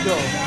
video.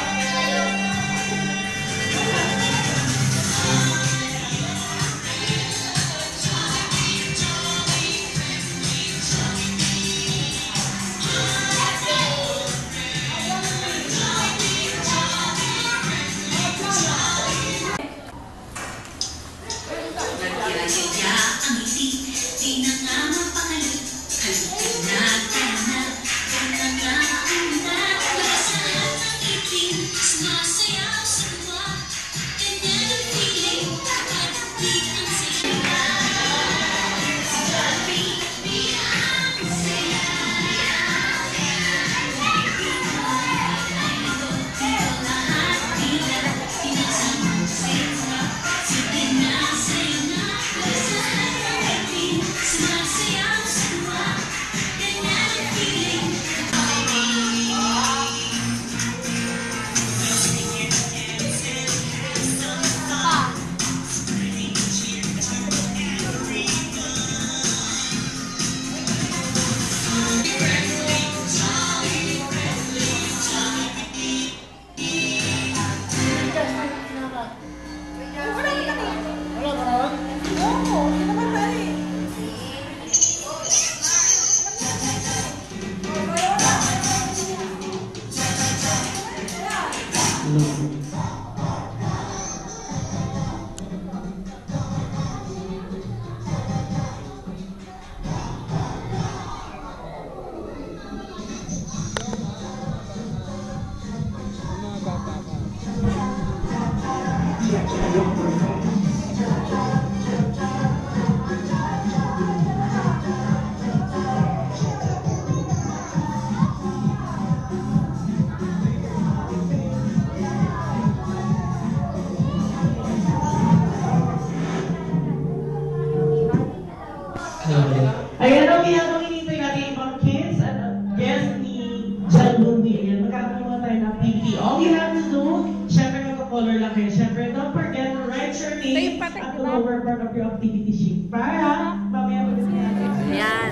Ayan, okay, habang inintay natin ibang kids at guest ni John Lundi. Ayan, magkakaroon tayo ng PPT. All you have to do, syempre magka-color lang kayo. Syempre, don't forget to write your name at the lower part of your activity sheet. Para, mamaya mag-isip natin. Ayan.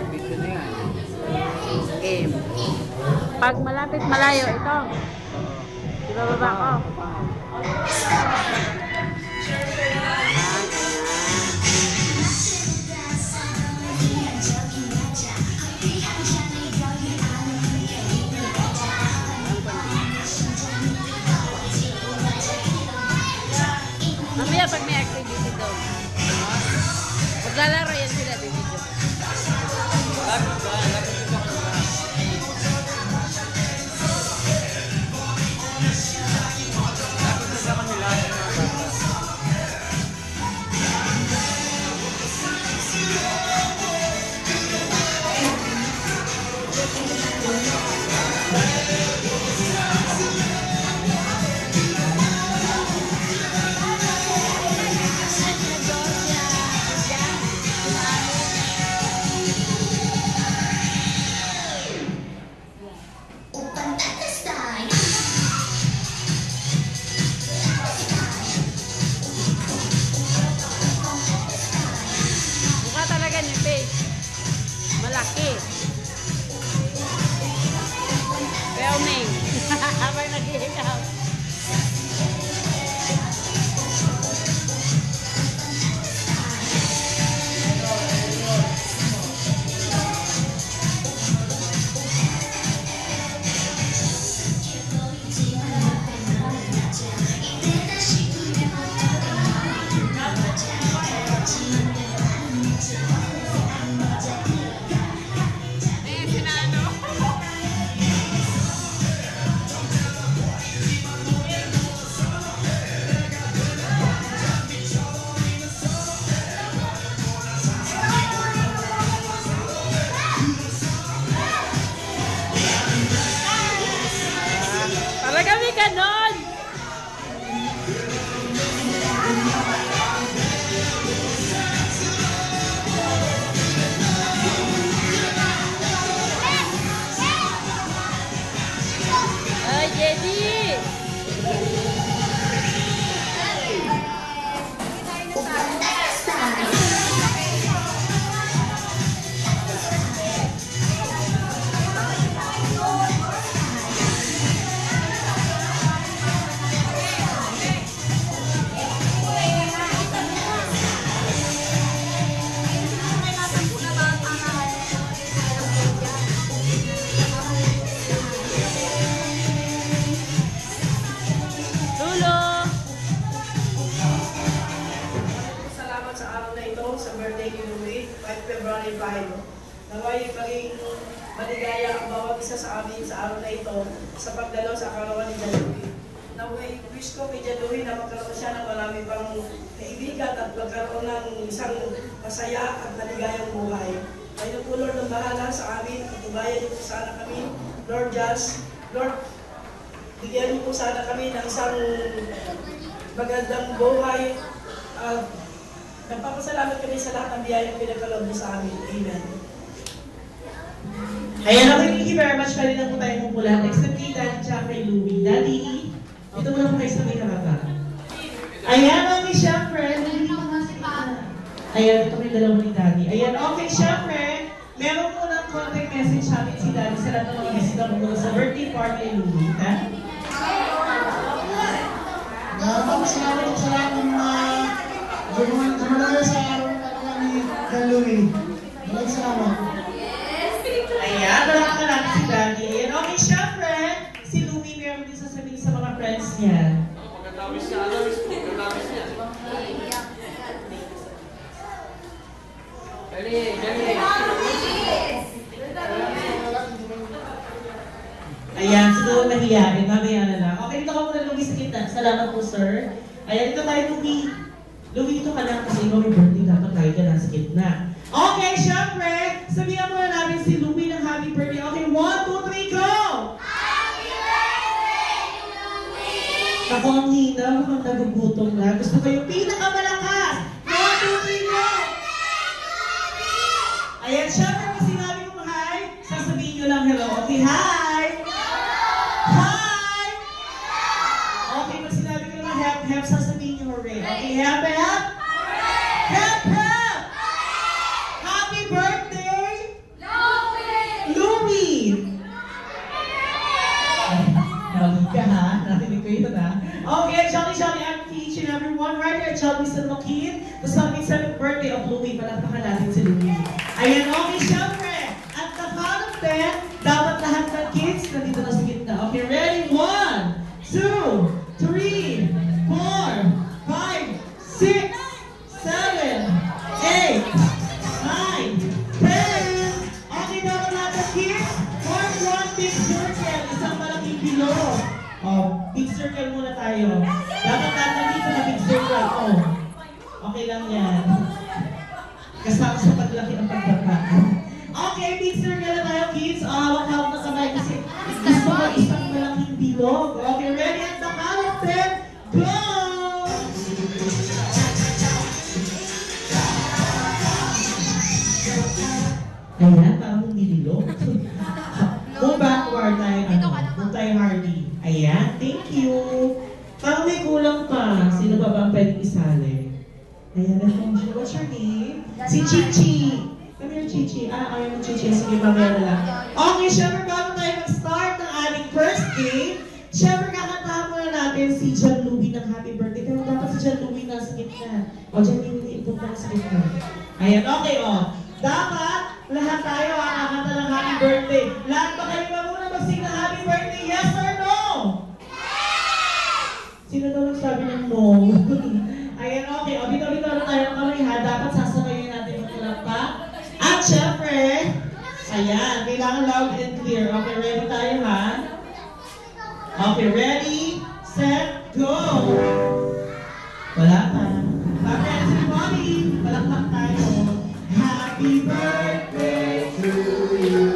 Game. Pag malapit malayo, ito. Ibababa ko. Mamaya pag may activity doon. Maglalaro yan sila din video. Malaki. Filming. Habang nag-iikaw. Kami ganon! Ay, Jenny! February 5. Naway maging maligaya ang bawat isa sa amin sa araw na ito sa pagdalo sa karawan ni John Louie. Naway wish ko kay John Louie na magkaroon siya ng marami pang kaibigan at magkaroon ng isang masaya at maligayang buhay. Kayo po Lord ang bahala sa amin, patubayan niyo po sana kami, Lord Just, Lord, bigyan niyo po sana kami ng isang magandang buhay. Nagpapasalamat kami sa lahat ng biyayang pinagkaloob niyo sa amin. Amen. Ayan, okay, thank you very much. Kanina po tayo mumula. Except kay Daddy tsaka kay Louie. Daddy, dito muna po kayo sa may karata. Ayan, okay, syempre. Ayan, ito may dalawa ni Daddy. Ayan, okay, syempre. Meron po ng contact message natin si Daddy sa lahat ng mga bisita mo mula sa birthday party ni Louie. Ha? Maraming salamat ng mga dumalala sa araw na ni Louie. Maraming salamat. Ayan, malakas na natin si Daddy. Ayan, okay, syempre. Si Louie meron din sasabihin sa mga friends niya. Pagkatawis niya, pagkatawis niya. Ayan, siguro nahiyain. Mamaya na lang. Okay, dito ka muna Louie sa gitna. Salamat po, sir. Ayan, dito tayo, Louie. Louie, dito ka lang kasi ikaw may birthday. Dapat tayo ka nasa gitna. Okay, syempre. Sabihan muna namin si Louie ng happy birthday. Okay, 1, 2, 3, go! Happy birthday, Louie! Ako ang hina, mukhang nagugutom na. Gusto ko yung pinakamalakas. 1, 2, 3, go! Ayan, syempre, kung sinabi mo hi, sasabihin nyo lang hello. Okay, hi! Hi! Okay, pag sinabi ko naman hep, hep, sasabihin nyo hooray. Okay, hep, hep! Hep, hep! Happy birthday! Louie! Mali ka ha? Narinig ko yun ha? Okay, Jolly I'm teaching everyone right here. Jolly San Joaquin, the 77th birthday of Louie. Palakpakan natin si Louie. Ayan, okay, syempre. At the count of 10, dapat lahat ng kids nandito na sa gitna. Okay, ready? 1, 2, 3, 4, 5, 6, 7, 8, 9, 10. Okay, dapat lahat ng kids, form one big circle. Isang malaking bilog. Oh, big circle muna tayo. Dapat lahat nandito na big circle. Oh, okay lang yan. Kasama sa paglaki ng pagdapa. Okay, big circle na tayo, kids. Hawak-hawak na kamay kasi gusto ko isang malaking bilog. Okay, ready? At the count of 10, go! Ayan, parang hindi bilog. Move backward tayo, move tayo hardy. Ayan, thank you. Parang may kulang pa. Sino ba ba ang pwedeng isali? Ayan, what's your name? Si Chichi. Come here, Chichi. Ayaw mo, Chichi. Sige, mamaya na lang. Okay, syempre, bago tayo mag-start ng ating first game, syempre, kakantahan muna natin si John Louie ng happy birthday. Pero dapat si John Louie nasa gitna. O, John Louie, ito pa sa gitna. Ayan, okay, o. Dapat, lahat tayo kakanta ng happy birthday. Lahat ba kayo ba muna mag-sing ng happy birthday? Yes or no? Sino daw nagsabi ng no? Ayan, okay. O, bito-bito na tayo ng kamay ha. Dapat sasabayin natin magtulak pa. At syempre, ayan, kailangan loud and clear. Okay, ready tayo ha? Okay, ready, set, go! Wala pa. Okay, everybody, palakpak tayo. Happy birthday to you.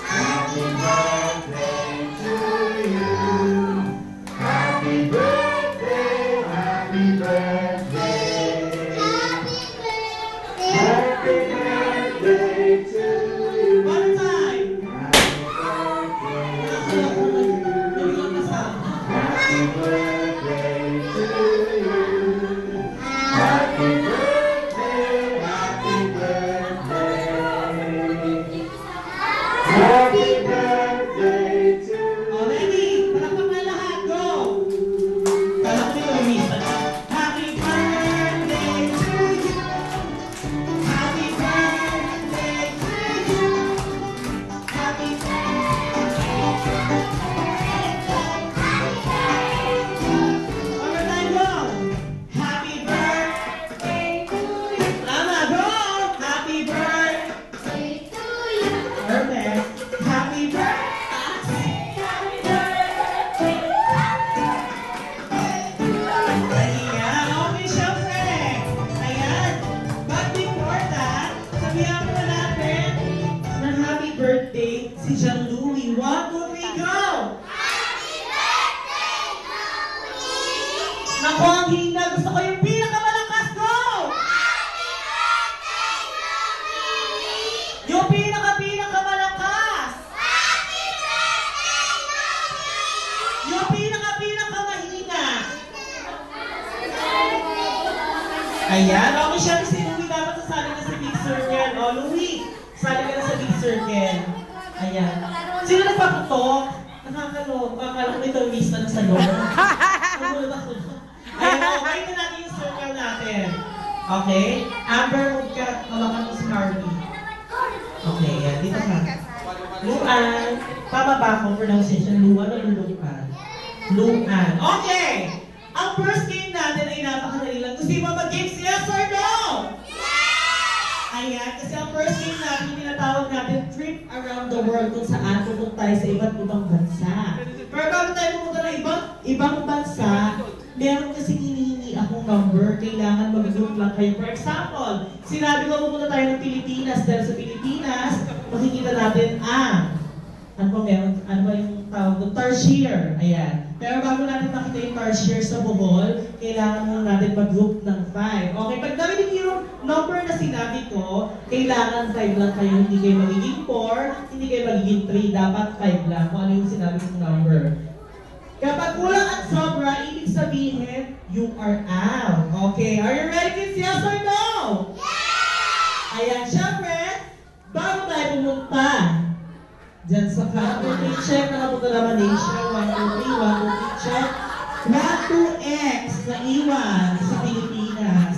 Happy birthday to you. Happy birthday, happy birthday. Happy birthday to you. One time. Happy birthday to you. Happy birthday, happy birthday. gusto ko yung pinakamalakas ko! Yung pinakamalakas! Yung pinakamahina! Ayan, okay siya. Si Louie dapat sasali na sa big circle. O, Louie, sali ka na sa big circle. Ayan. Sino nagpaputok? Nakakalog. Akala ko ito miss na sa loob. Nagulat ako. Ayan, okay na natin yung circle natin. Okay? Amber, huwag ka. Hawakan mo si Harvey. Okay, yan. Dito ka. Luan. Tama ba ako pronunciation? Luan o Luan? Luan. Okay! Ang first game natin ay napakadali lang. Gusto mo mag-games yes or no? Ayan, kasi ang first game natin, tinatawag natin trip around the world kung saan pupunta tayo sa iba't ibang bansa. Pero bago tayo pupunta ng ibang bansa, meron kasi hinihingi akong number, kailangan mag-group lang kayo. For example, sinabi ko pupunta tayo ng Pilipinas, dahil sa Pilipinas, makikita natin ano ba yung tawag doon? Tarsier. Ayan. Pero bago natin makita yung tarsier sa Bohol, kailangan muna natin mag-group ng 5. Okay, pag narinig yung number na sinabi ko, kailangan 5 lang kayo. Hindi kayo magiging 4, hindi kayo magiging 3. Dapat 5 lang kung ano yung sinabi kong number. Kapag kulang at sobra, ibig sabihin, you are out. Okay, are you ready, kids? Yes or no? Yeah! Ayan, syempre, bago tayo pumunta, diyan sa counter, check na napunta na Malaysia. 1, 2, 3, 1, 2, 3, check. 1, 2, X na iwan sa Pilipinas.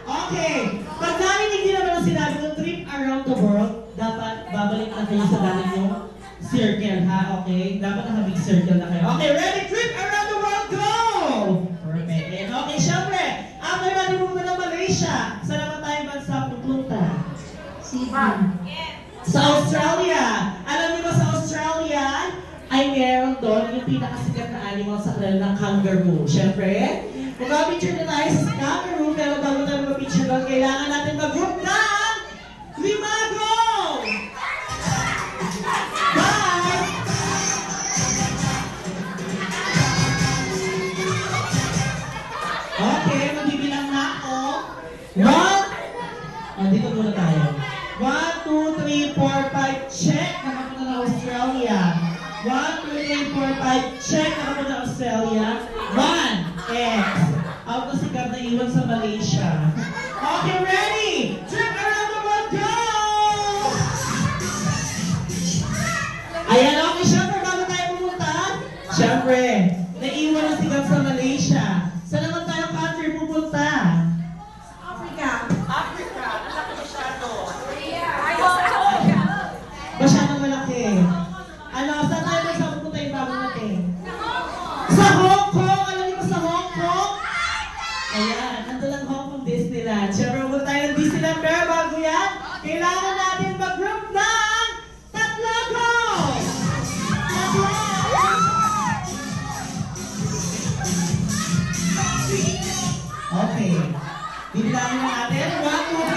Okay. Pag narinig din naman ang sinabi ng trip around the world, dapat babalik na kayo sa dati yung circle, ha? Okay? Dapat naka-big circle na kayo. Okay, ready? Trip around the world, go! Perfect. And okay, syempre, after natin pumunta ng Malaysia, saan naman tayong bansa pupunta? Sa Australia. Alam niyo ba sa Australia ay meron doon yung pinakasikat na animal sa kanila ng kangaroo. Siyempre, mag-picture na tayo sa kangaroo, pero bago tayo mag-picture doon, kailangan natin mag-group ng limago! Bye! Okay, magbibilang na ako. 1, dito muna tayo. 1, 2, 3, 4, 5, check! Nakapunta na Australia. 1, 2, 3, 4, 5, check! Nakapunta na Australia. 1, X. Out na si Gab na iwan sa Malaysia. Okay, ready? Trip around the world, go! Ayan, okay, syempre, bago tayo pumunta, syempre, naiwan na si Gab sa Malaysia. Saan naman tayong country pupunta? Africa. Malaki masyado. Masyadong malaki. Ano, saan tayo ba sa pupunta yung bago natin? Sa Hong Kong! Alam niyo ba sa Hong Kong? Ayan, nandun ang Hong Kong Disneyland. Siyempre, pupunta tayo ng Disneyland, pero bago yan, kailangan natin mag-group ng tatlo ko! Tatlo! Okay. Bibilangin na natin. 1, 2,